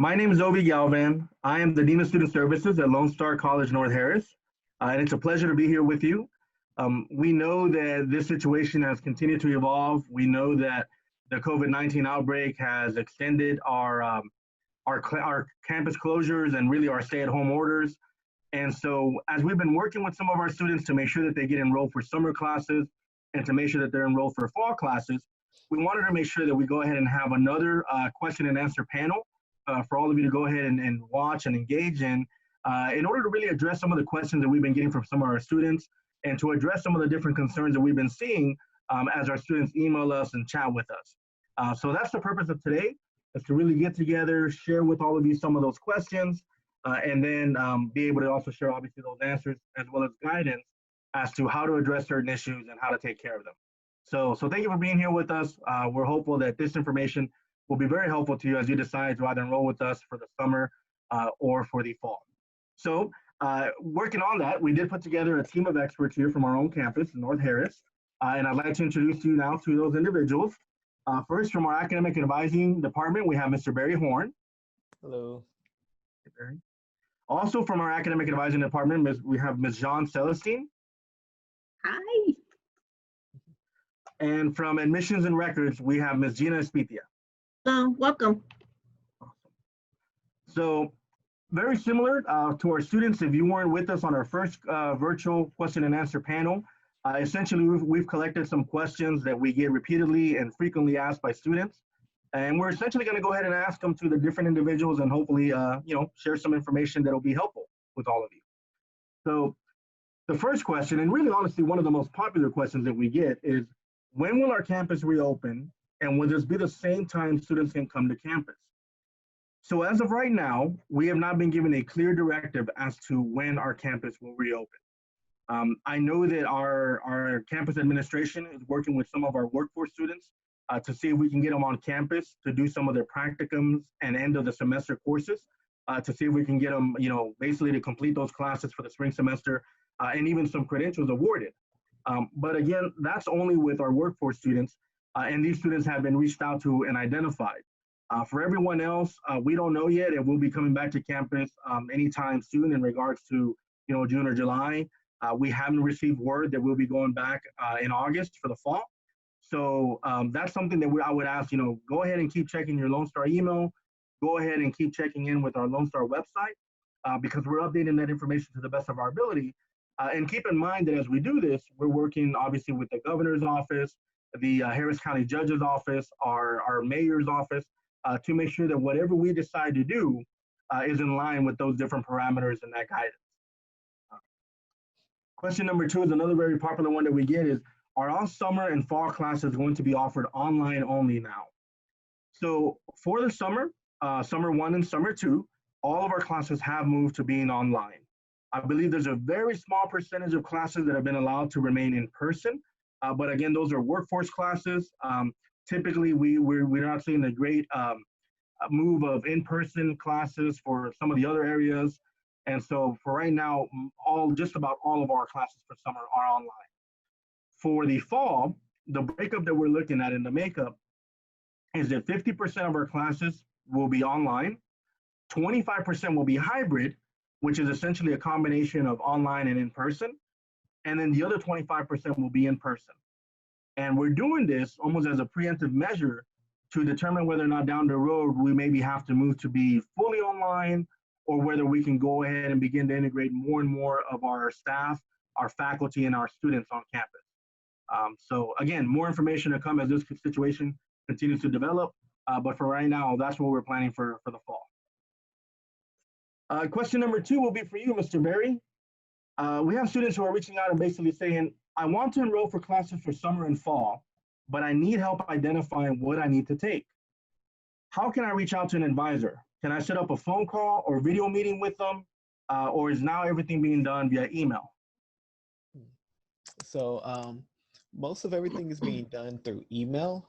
My name is Ovi Galvan. I am the Dean of Student Services at Lone Star College North Harris, and it's a pleasure to be here with you. We know that this situation has continued to evolve. We know that the COVID-19 outbreak has extended our campus closures and really our stay-at-home orders. And so, as we've been working with some of our students to make sure that they get enrolled for summer classes and to make sure that they're enrolled for fall classes, we wanted to make sure that we go ahead and have another question and answer panel for all of you to go ahead and watch and engage in order to really address some of the questions that we've been getting from some of our students and to address some of the different concerns that we've been seeing as our students email us and chat with us. So that's the purpose of today, is to really get together, share with all of you some of those questions, and then be able to also share obviously those answers as well as guidance as to how to address certain issues and how to take care of them. So thank you for being here with us. We're hopeful that this information will be very helpful to you as you decide to either enroll with us for the summer or for the fall. So working on that, we did put together a team of experts here from our own campus, North Harris, and I'd like to introduce you now to those individuals. First, from our academic advising department, we have Mr. Barry Horn. Hello. Hey, Barry. Also from our academic advising department, we have Ms. Jean Celestine. Hi. And from admissions and records, we have Ms. Gina Espitia. Welcome. Awesome. So very similar to our students, if you weren't with us on our first virtual question and answer panel, essentially we've collected some questions that we get repeatedly and frequently asked by students. And we're essentially going to go ahead and ask them to the different individuals and hopefully, share some information that will be helpful with all of you. So the first question, and really honestly, one of the most popular questions that we get is, when will our campus reopen? And will this be the same time students can come to campus? So as of right now, we have not been given a clear directive as to when our campus will reopen. I know that our campus administration is working with some of our workforce students to see if we can get them on campus to do some of their practicums and end of the semester courses, to see if we can get them, basically to complete those classes for the spring semester and even some credentials awarded. But again, that's only with our workforce students. And these students have been reached out to and identified. For everyone else, we don't know yet if we'll be coming back to campus anytime soon in regards to June or July. We haven't received word that we'll be going back in August for the fall. So that's something that I would ask, go ahead and keep checking your Lone Star email. Go ahead and keep checking in with our Lone Star website because we're updating that information to the best of our ability. And keep in mind that as we do this, we're working obviously with the governor's office, the Harris County Judge's office, our mayor's office, to make sure that whatever we decide to do is in line with those different parameters and that guidance. Question number 2 is another very popular one that we get is, are all summer and fall classes going to be offered online only now? So for the summer, summer 1 and summer 2, all of our classes have moved to being online. I believe there's a very small percentage of classes that have been allowed to remain in person. But again, those are workforce classes. Typically, we're not seeing a great move of in-person classes for some of the other areas. And so for right now, just about all of our classes for summer are online. For the fall, the breakup that we're looking at in the makeup is that 50% of our classes will be online, 25% will be hybrid, which is essentially a combination of online and in-person. And then the other 25% will be in person. And we're doing this almost as a preemptive measure to determine whether or not down the road we maybe have to move to be fully online, or whether we can go ahead and begin to integrate more and more of our staff, our faculty, and our students on campus. So again, more information to come as this situation continues to develop. But for right now, that's what we're planning for the fall. Question number 2 will be for you, Mr. Berry. We have students who are reaching out and basically saying, I want to enroll for classes for summer and fall, but I need help identifying what I need to take. How can I reach out to an advisor? Can I set up a phone call or video meeting with them? Or is now everything being done via email? So most of everything is being done through email,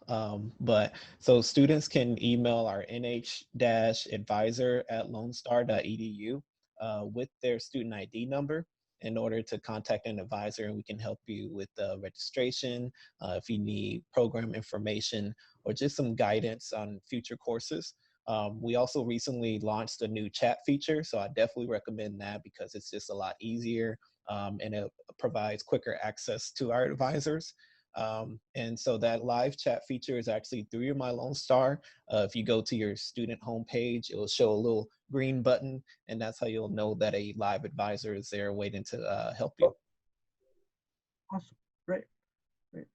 but so students can email our nh-advisor@lonestar.edu with their student ID number in order to contact an advisor, and we can help you with registration, if you need program information, or just some guidance on future courses. We also recently launched a new chat feature, so I definitely recommend that because it's just a lot easier, and it provides quicker access to our advisors. And so that live chat feature is actually through your My Lone Star. If you go to your student homepage, it will show a little green button, and that's how you'll know that a live advisor is there waiting to help you. Awesome. Great. Great.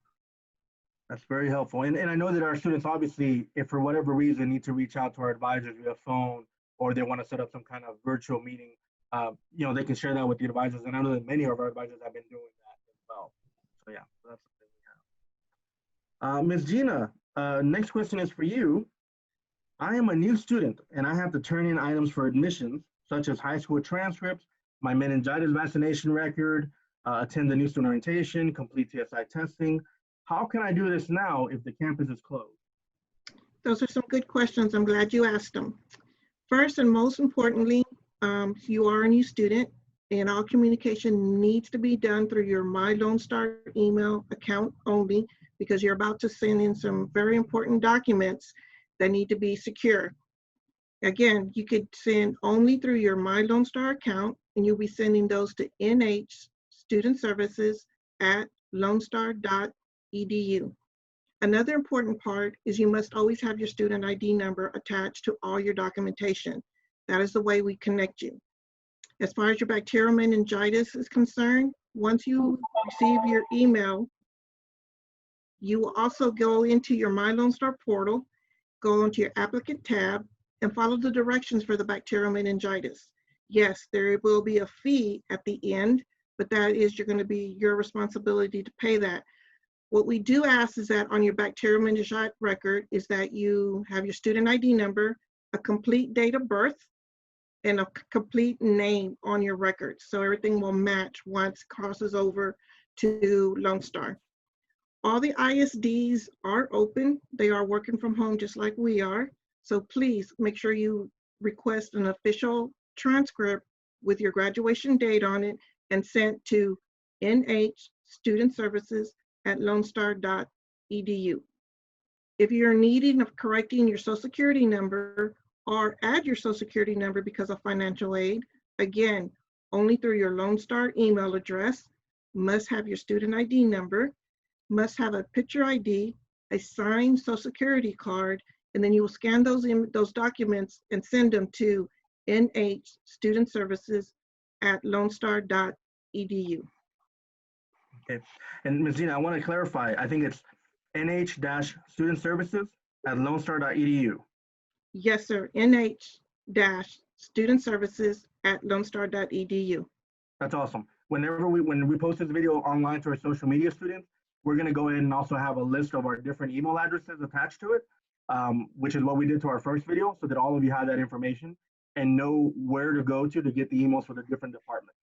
That's very helpful. And I know that our students, obviously, if for whatever reason need to reach out to our advisors via phone, or they want to set up some kind of virtual meeting, they can share that with the advisors. And I know that many of our advisors have been doing that as well. So yeah, that's something we have. Ms. Gina, next question is for you. I am a new student and I have to turn in items for admissions, such as high school transcripts, my meningitis vaccination record, attend the new student orientation, complete TSI testing. How can I do this now if the campus is closed? Those are some good questions. I'm glad you asked them. First and most importantly, you are a new student and all communication needs to be done through your My Lone Star email account only, because you're about to send in some very important documents that need to be secure. Again, you could send only through your My Lone Star account, and you'll be sending those to nhstudentservices@lonestar.edu. Another important part is you must always have your student ID number attached to all your documentation. That is the way we connect you. As far as your bacterial meningitis is concerned, once you receive your email, you will also go into your My Lone Star portal, go into your applicant tab, and follow the directions for the bacterial meningitis. Yes, there will be a fee at the end, but that is going to be your responsibility to pay that. What we do ask is that on your bacterial meningitis record is that you have your student ID number, a complete date of birth, and a complete name on your record. So everything will match once it crosses over to Lone Star. All the ISDs are open. They are working from home just like we are. So please make sure you request an official transcript with your graduation date on it and sent to nhstudentservices@lonestar.edu. If you're needing of correcting your social security number or add your social security number because of financial aid, again, only through your Lone Star email address, must have your student ID number, must have a picture ID, a signed social security card, and then you will scan those documents and send them to nhstudentservices@lonestar.edu. Okay. And Ms. Gina, I want to clarify. I think it's nh-studentservices@lonestar.edu. Yes, sir. nh-studentservices@lonestar.edu. That's awesome. When we post this video online to our social media students, we're going to go ahead and also have a list of our different email addresses attached to it, which is what we did to our first video, so that all of you have that information and know where to go to get the emails for the different departments.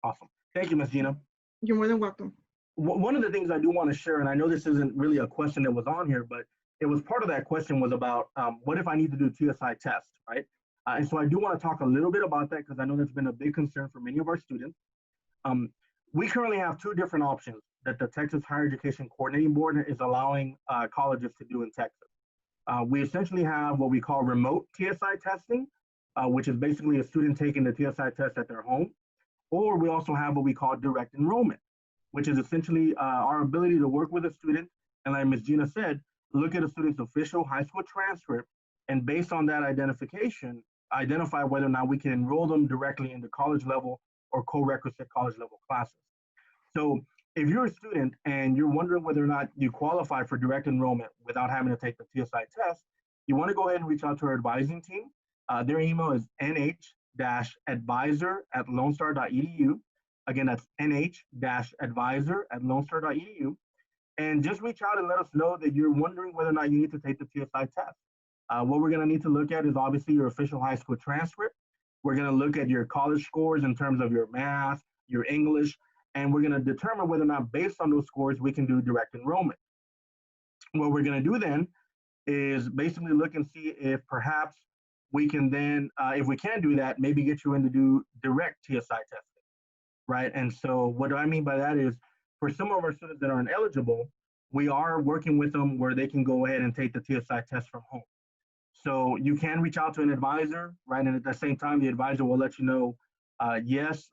Awesome. Thank you, Ms. Gina. You're more than welcome. One of the things I do want to share, and I know this isn't really a question that was on here, but it was part of that question was about what if I need to do TSI tests, right? And so I do want to talk a little bit about that because I know that's been a big concern for many of our students. We currently have two different options that the Texas Higher Education Coordinating Board is allowing colleges to do in Texas. We essentially have what we call remote TSI testing, which is basically a student taking the TSI test at their home. Or we also have what we call direct enrollment, which is essentially our ability to work with a student, and like Ms. Gina said, look at a student's official high school transcript, and based on that identification, identify whether or not we can enroll them directly into college level or co-requisite college level classes. So if you're a student and you're wondering whether or not you qualify for direct enrollment without having to take the TSI test, you want to go ahead and reach out to our advising team. Their email is nh-advisor@lonestar.edu. Again, that's nh-advisor@lonestar.edu. And just reach out and let us know that you're wondering whether or not you need to take the TSI test. What we're going to need to look at is obviously your official high school transcript. We're going to look at your college scores in terms of your math, your English, and we're going to determine whether or not based on those scores, we can do direct enrollment. What we're going to do then is basically look and see if perhaps we can then, if we can do that, maybe get you in to do direct TSI testing, right? And so what do I mean by that is for some of our students that aren't eligible, we are working with them where they can go ahead and take the TSI test from home. So you can reach out to an advisor, right? And at the same time, the advisor will let you know, yes,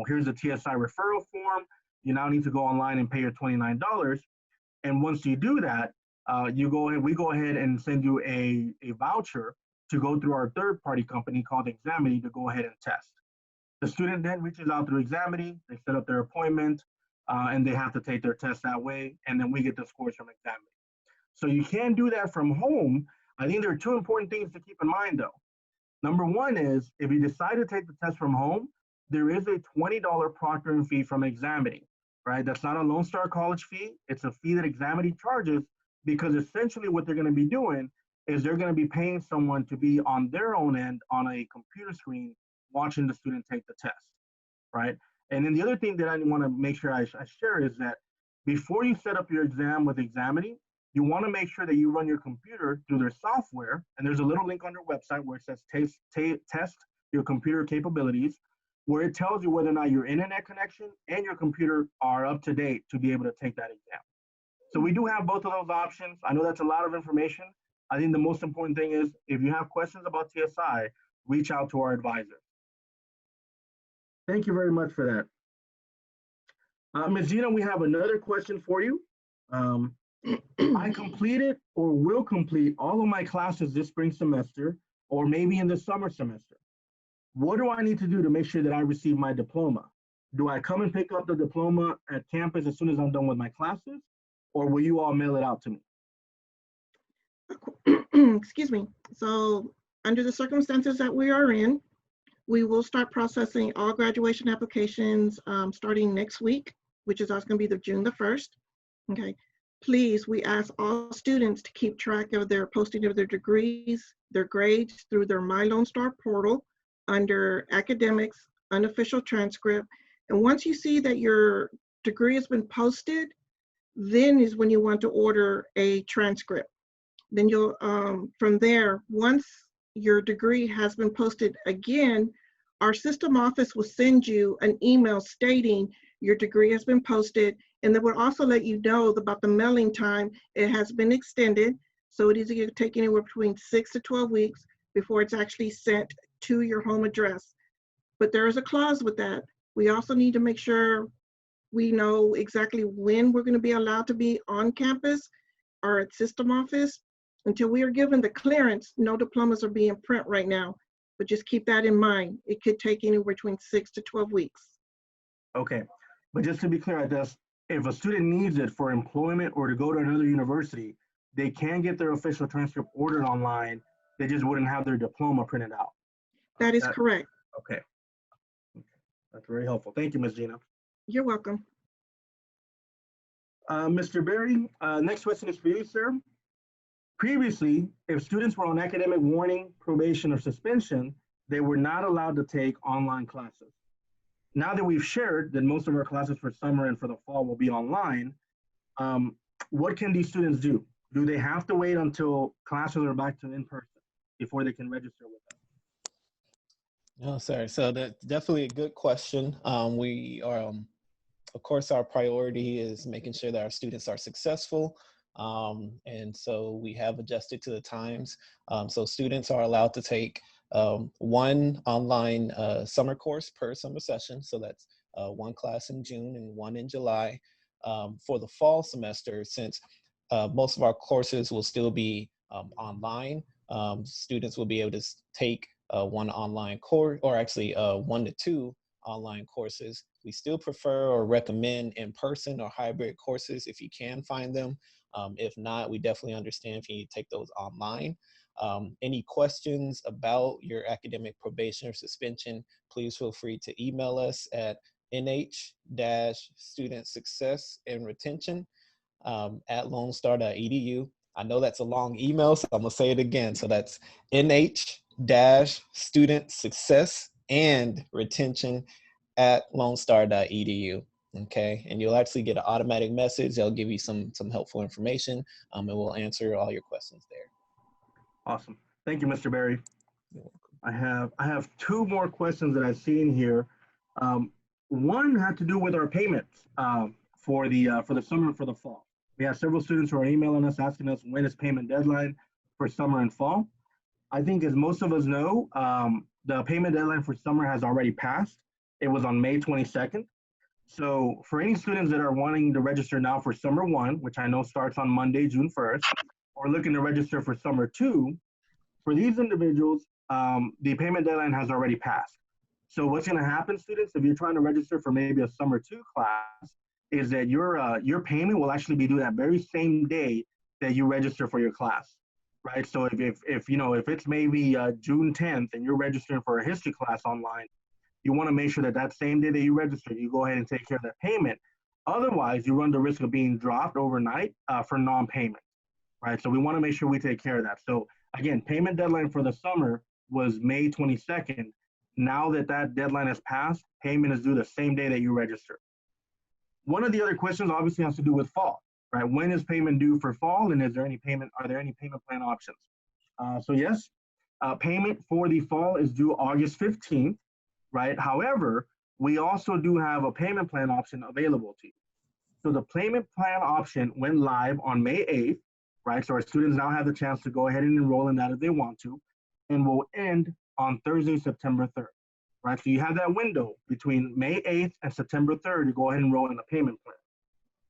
here's the TSI referral form. You now need to go online and pay your $29. And once you do that, we go ahead and send you a voucher to go through our third-party company called Examity to go ahead and test. The student then reaches out through Examity, they set up their appointment, and they have to take their test that way, and then we get the scores from Examity. So you can do that from home. I think there are two important things to keep in mind though. Number one is, if you decide to take the test from home, there is a $20 proctoring fee from Examity, right? That's not a Lone Star College fee. It's a fee that Examity charges, because essentially what they're going to be doing is they're going to be paying someone to be on their own end on a computer screen watching the student take the test, right? And then the other thing that I want to make sure I share is that before you set up your exam with Examity, you want to make sure that you run your computer through their software. And there's a little link on their website where it says test your computer capabilities, where it tells you whether or not your internet connection and your computer are up to date to be able to take that exam. So we do have both of those options. I know that's a lot of information. I think the most important thing is, if you have questions about TSI, reach out to our advisor. Thank you very much for that. Ms. Gina, we have another question for you. I completed or will complete all of my classes this spring semester, or maybe in the summer semester. What do I need to do to make sure that I receive my diploma? Do I come and pick up the diploma at campus as soon as I'm done with my classes, or will you all mail it out to me? Excuse me. So under the circumstances that we are in, we will start processing all graduation applications starting next week, which is also going to be June the 1st. Okay. Please, we ask all students to keep track of their posting of their degrees, their grades through their My Lone Star portal under academics, unofficial transcript. And once you see that your degree has been posted, then is when you want to order a transcript. Then you'll, from there, once your degree has been posted again, our system office will send you an email stating your degree has been posted, and they will also let you know about the mailing time. It has been extended, so it is going to take anywhere between 6 to 12 weeks before it's actually sent to your home address. But there is a clause with that. We also need to make sure we know exactly when we're going to be allowed to be on campus or at system office. Until we are given the clearance, no diplomas are being printed right now, but just keep that in mind. It could take anywhere between 6 to 12 weeks. Okay, but just to be clear, if a student needs it for employment or to go to another university, they can get their official transcript ordered online. They just wouldn't have their diploma printed out. That is correct. Okay, that's very helpful. Thank you, Ms. Gina. You're welcome. Mr. Berry, next question is for you, sir. Previously, if students were on academic warning, probation, or suspension, they were not allowed to take online classes. Now that we've shared that most of our classes for summer and for the fall will be online, what can these students do? Do they have to wait until classes are back to in-person before they can register with us? No, sir. So that's definitely a good question. We are, of course, our priority is making sure that our students are successful. And so we have adjusted to the times. So students are allowed to take one online summer course per summer session. So that's one class in June and one in July. For the fall semester, since most of our courses will still be online, students will be able to take one online course, or actually 1 to 2 online courses. We still prefer or recommend in-person or hybrid courses if you can find them. If not, we definitely understand if you need to take those online. Any questions about your academic probation or suspension, please feel free to email us at nh-student-success-and-retention@lonestar.edu. I know that's a long email, so I'm gonna say it again. So that's nh-student-success-and-retention@lonestar.edu. Okay, and you'll actually get an automatic message. They'll give you some helpful information, and we'll answer all your questions there. Awesome. Thank you, Mr. Berry. I have 2 more questions that I've seen here. One had to do with our payments for the summer and for the fall. We have several students who are emailing us asking us when is payment deadline for summer and fall. I think as most of us know, the payment deadline for summer has already passed. It was on May 22nd. So for any students that are wanting to register now for summer one, which I know starts on Monday, June 1st, or looking to register for summer two, for these individuals, the payment deadline has already passed. So what's going to happen, students, if you're trying to register for maybe a summer two class, is that your payment will actually be due that very same day that you register for your class, right? So if you know if it's maybe June 10th and you're registering for a history class online, you want to make sure that that same day that you register, you go ahead and take care of that payment. Otherwise, you run the risk of being dropped overnight for non-payment, right? So we want to make sure we take care of that. So again, payment deadline for the summer was May 22nd. Now that that deadline has passed, payment is due the same day that you register. One of the other questions obviously has to do with fall, right? When is payment due for fall, and is there any payment? Are there any payment plan options? So yes, payment for the fall is due August 15th, right? However, we also do have a payment plan option available to you. So the payment plan option went live on May 8th, right? So our students now have the chance to go ahead and enroll in that if they want to, and will end on Thursday, September 3rd, right? So you have that window between May 8th and September 3rd to go ahead and enroll in a payment plan.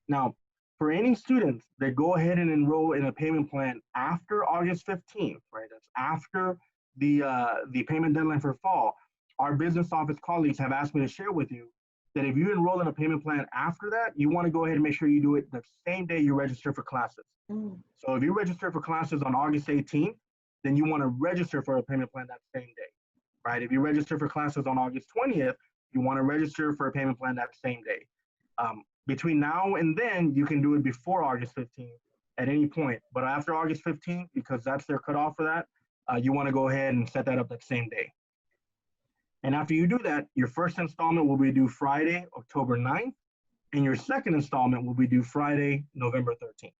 Now, for any students that go ahead and enroll in a payment plan after August 15th, right? That's after the payment deadline for fall. Our business office colleagues have asked me to share with you that if you enroll in a payment plan after that, you want to go ahead and make sure you do it the same day you register for classes. So if you register for classes on August 18th, then you want to register for a payment plan that same day, right? If you register for classes on August 20th, you want to register for a payment plan that same day. Between now and then, you can do it before August 15th at any point. But after August 15th, because that's their cutoff for that, you want to go ahead and set that up that same day. And after you do that, your first installment will be due Friday, October 9th, and your second installment will be due Friday, November 13th.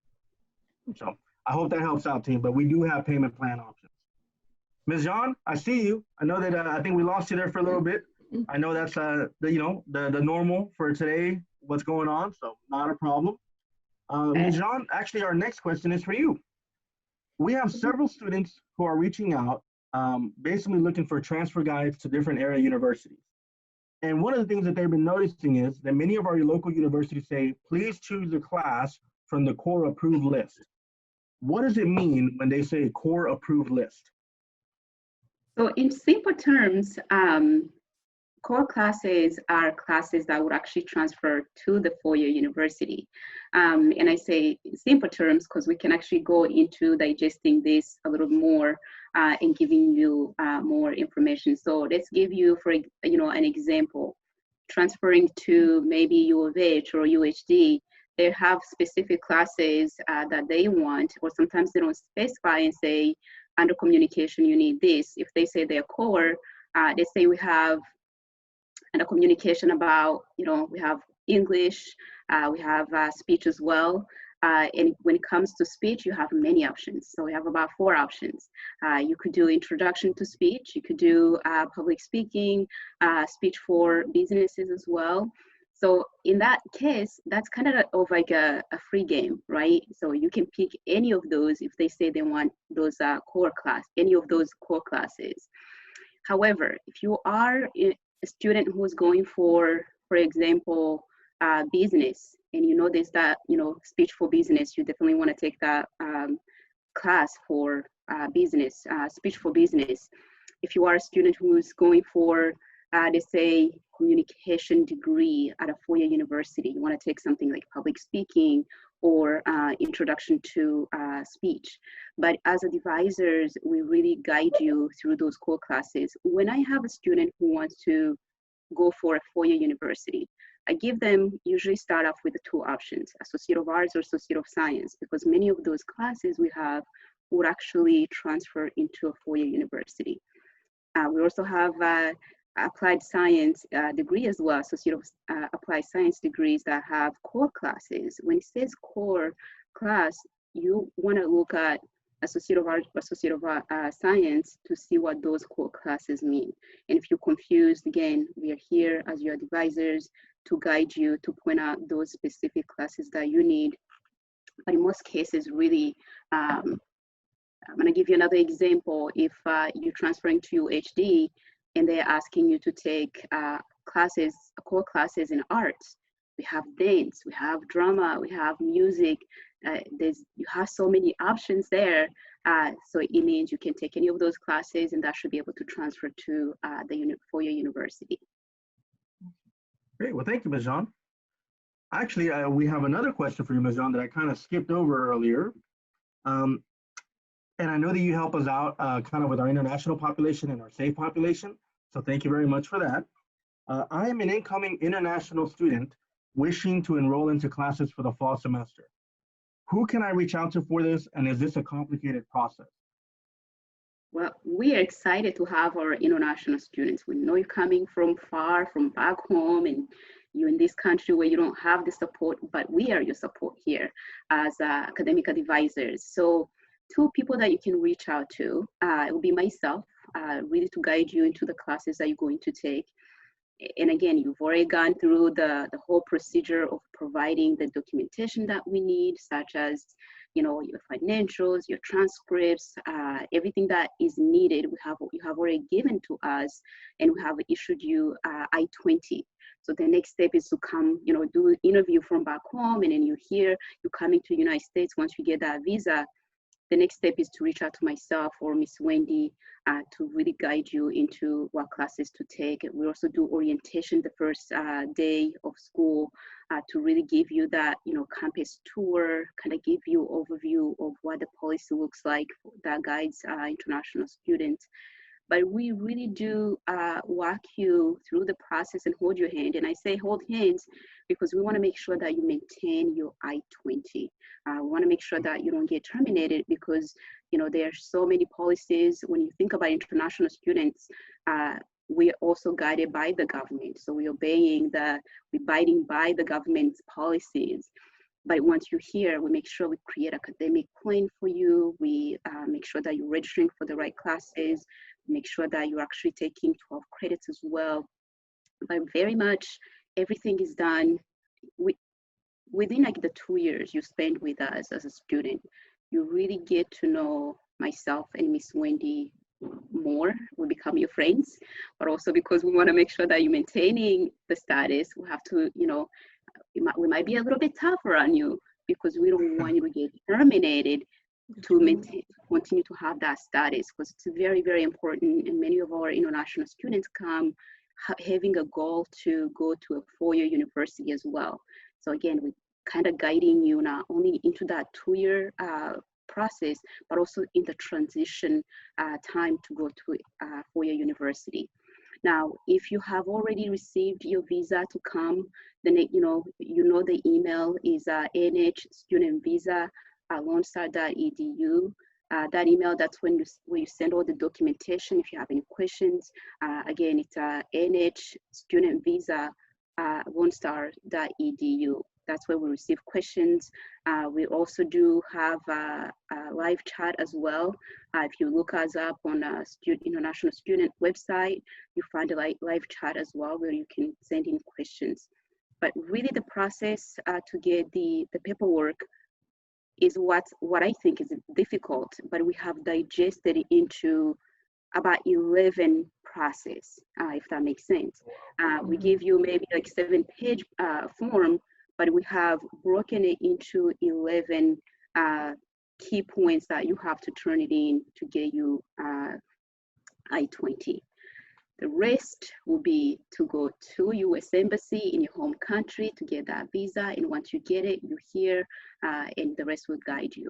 So I hope that helps out, team, but we do have payment plan options. Ms. Jean, I see you. I know that I think we lost you there for a little bit. I know that's the normal for today, what's going on, so not a problem. Ms. Jean, actually our next question is for you. We have several students who are reaching out, basically looking for transfer guides to different area universities. And one of the things that they've been noticing is that many of our local universities say, please choose a class from the core approved list. What does it mean when they say core approved list? So in simple terms, core classes are classes that would actually transfer to the four-year university. And I say simple terms because we can actually go into digesting this a little more and giving you more information. So let's give you, for an example. Transferring to maybe U of H or UHD, they have specific classes that they want, or sometimes they don't specify and say, under communication, you need this. If they say they're core, they say we have under communication about, we have English, we have speech as well. And when it comes to speech, you have many options. So we have about 4 options. You could do introduction to speech. You could do public speaking, speech for businesses as well. So in that case, that's kind of like a free game, right? So you can pick any of those if they say they want those any of those core classes. However, if you are a student who is going for example, business, and there's that, speech for business, you definitely want to take that class for business, speech for business. If you are a student who's going for, they say, communication degree at a 4-year university, you want to take something like public speaking or introduction to speech. But as advisors, we really guide you through those core classes. When I have a student who wants to go for a 4-year university, I give them, usually start off with the 2 options, Associate of Arts or Associate of Science, because many of those classes we have would actually transfer into a 4-year university. We also have applied science degree as well, Associate of Applied Science degrees that have core classes. When it says core class, you want to look at Associate of Arts, Associate of Science to see what those core classes mean. And if you're confused, again, we are here as your advisors to guide you, to point out those specific classes that you need. But in most cases, really, I'm going to give you another example. If you're transferring to UHD and they're asking you to take classes, core classes in art, we have dance, we have drama, we have music. You have so many options there. So it means you can take any of those classes, and that should be able to transfer to the four-year university. Great. Well, thank you, Ms. Jean. Actually, we have another question for you, Ms. Jean, that I kind of skipped over earlier. And I know that you help us out kind of with our international population and our SAFE population. So thank you very much for that. I am an incoming international student wishing to enroll into classes for the fall semester. Who can I reach out to for this, and is this a complicated process? Well, we are excited to have our international students. We know you're coming from far, from back home, and you're in this country where you don't have the support, but we are your support here as academic advisors. So 2 people that you can reach out to, it will be myself, really to guide you into the classes that you're going to take. And again, you've already gone through the whole procedure of providing the documentation that we need, such as, you know, your financials, your transcripts, everything that is needed. You have already given to us, and we have issued you I-20. So the next step is to come, you know, do an interview from back home, and then you're coming to the United States. Once you get that visa, the next step is to reach out to myself or Miss Wendy to really guide you into what classes to take. We also do orientation the first day of school to really give you that, you know, campus tour, kind of give you overview of what the policy looks like that guides international students. But we really do walk you through the process and hold your hand. And I say hold hands because we want to make sure that you maintain your I-20. We want to make sure that you don't get terminated because, you know, there are so many policies. When you think about international students, we are also guided by the government. So we're abiding by the government's policies. But once you're here, we make sure we create academic plan for you. We make sure that you're registering for the right classes, make sure that you're actually taking 12 credits as well. But very much everything is done within like the 2 years you spend with us as a student. You really get to know myself and Miss Wendy more. We become your friends, but also because we want to make sure that you're maintaining the status, we have to, you know, we might be a little bit tougher on you because we don't want you to get terminated to continue to have that status, because it's very, very important. And many of our international students come having a goal to go to a four-year university as well. So again, we're kind of guiding you not only into that 2-year process, but also in the transition time to go to a four-year university. Now, if you have already received your visa to come, then you know the email is nhstudentvisa@lonestar.edu. That email, that's where you send all the documentation if you have any questions. Again, it's nhstudentvisa@lonestar.edu. That's where we receive questions. We also do have a live chat as well. If you look us up on a international student website, you find a live chat as well where you can send in questions. But really the process to get the paperwork is what I think is difficult, but we have digested it into about 11 process, if that makes sense. We give you maybe like 7-page form, but we have broken it into 11 key points that you have to turn it in to get you I-20. The rest will be to go to U.S. Embassy in your home country to get that visa. And once you get it, you're here, and the rest will guide you.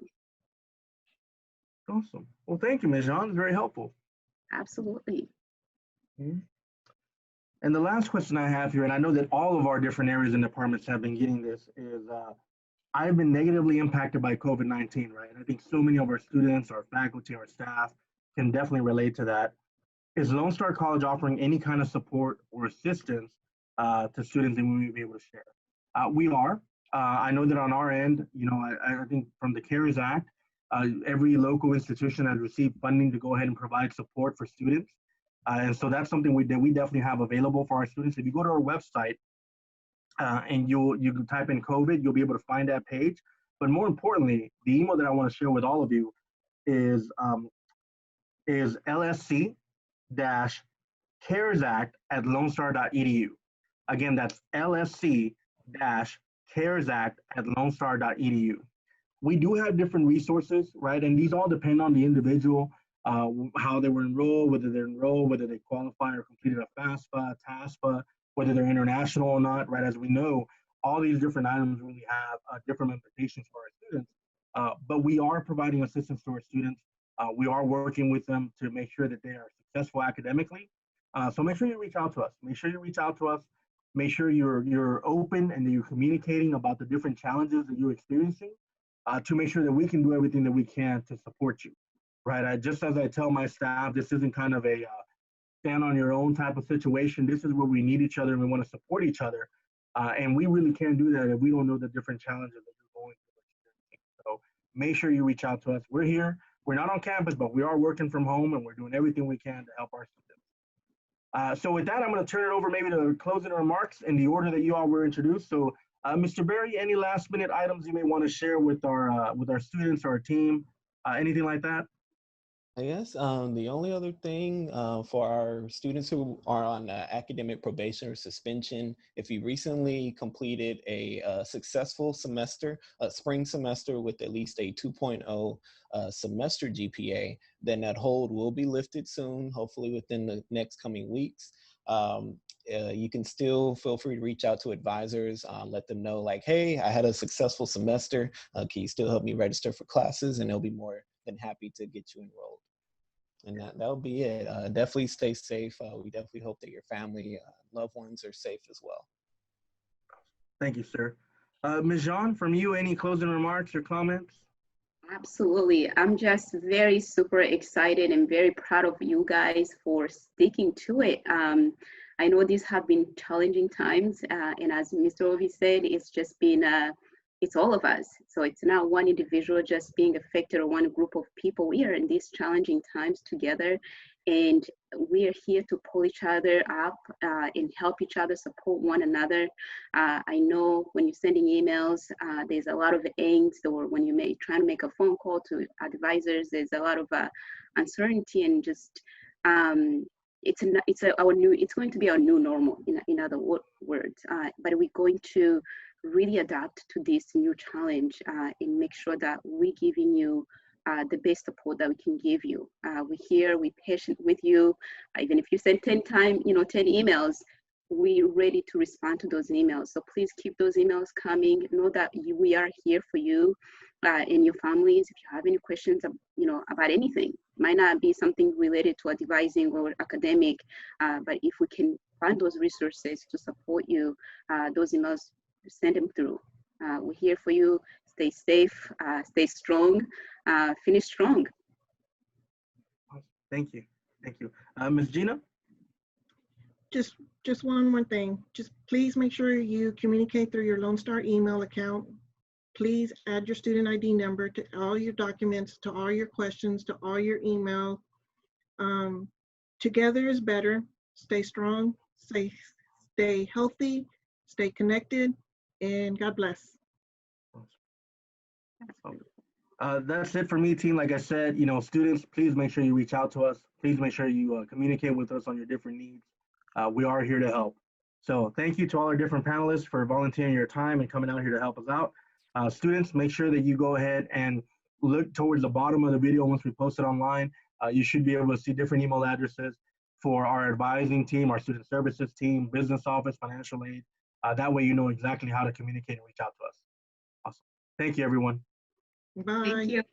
Awesome. Well, thank you, Ms. Jean. Very helpful. Absolutely. Mm-hmm. And the last question I have here, and I know that all of our different areas and departments have been getting this, is I've been negatively impacted by COVID-19, right? I think so many of our students, our faculty, our staff can definitely relate to that. Is Lone Star College offering any kind of support or assistance to students that we may be able to share? We are. I know that on our end, you know, I think from the CARES Act, every local institution has received funding to go ahead and provide support for students. And so that's something that we definitely have available for our students. If you go to our website and you can type in COVID, you'll be able to find that page. But more importantly, the email that I want to share with all of you is LSC-CaresAct@LoneStar.edu. Again, that's LSC-CaresAct@LoneStar.edu. We do have different resources, right? And these all depend on the individual, how they were enrolled, whether they qualify or completed a FAFSA, TASPA, whether they're international or not, right? As we know, all these different items really have different implications for our students. But we are providing assistance to our students. We are working with them to make sure that they are successful academically. So make sure you reach out to us. Make sure you reach out to us. Make sure you're open and that you're communicating about the different challenges that you're experiencing, to make sure that we can do everything that we can to support you, right? Just as I tell my staff, this isn't kind of a stand on your own type of situation. This is where we need each other and we want to support each other. And we really can't do that if we don't know the different challenges that you're going through. So make sure you reach out to us. We're here. We're not on campus, but we are working from home and we're doing everything we can to help our students. So with that, I'm going to turn it over maybe to closing remarks in the order that you all were introduced. So Mr. Berry, any last minute items you may want to share with our students or our team, anything like that? I guess the only other thing for our students who are on academic probation or suspension, if you recently completed a successful semester, a spring semester with at least a 2.0 semester GPA, then that hold will be lifted soon, hopefully within the next coming weeks. You can still feel free to reach out to advisors, let them know like, hey, I had a successful semester. Can you still help me register for classes? And they'll be more than happy to get you enrolled. And that'll be it. Definitely stay safe. We definitely hope that your family, loved ones are safe as well. Thank you, sir. Ms. Jean, from you, any closing remarks or comments? Absolutely. I'm just very super excited and very proud of you guys for sticking to it. I know these have been challenging times, and as Mr. Ovi said, it's just been it's all of us. So it's not one individual just being affected or one group of people. We are in these challenging times together, and we are here to pull each other up and help each other, support one another. I know when you're sending emails, there's a lot of angst, or when you trying to make a phone call to advisors, there's a lot of uncertainty, and just it's going to be our new normal, in other words. But we're going to really adapt to this new challenge and make sure that we're giving you the best support that we can give you. We're here, we're patient with you. Even if you send 10 emails, we're ready to respond to those emails. So please keep those emails coming. Know that we are here for you and your families. If you have any questions, about anything, might not be something related to advising or academic, but if we can find those resources to support you, those emails, send them through. We're here for you. Stay safe, stay strong, finish strong. Thank you. Thank you. Ms. Gina? Just one more thing. Just please make sure you communicate through your Lone Star email account. Please add your student ID number to all your documents, to all your questions, to all your email. Together is better. Stay strong, stay healthy, stay connected, and God bless. That's it for me, team. Like I said, students, please make sure you reach out to us. Please make sure you communicate with us on your different needs. We are here to help. So thank you to all our different panelists for volunteering your time and coming out here to help us out. Students, make sure that you go ahead and look towards the bottom of the video once we post it online. You should be able to see different email addresses for our advising team, our student services team, business office, financial aid. That way you know exactly how to communicate and reach out to us. Awesome. Thank you, everyone. Bye. Thank you.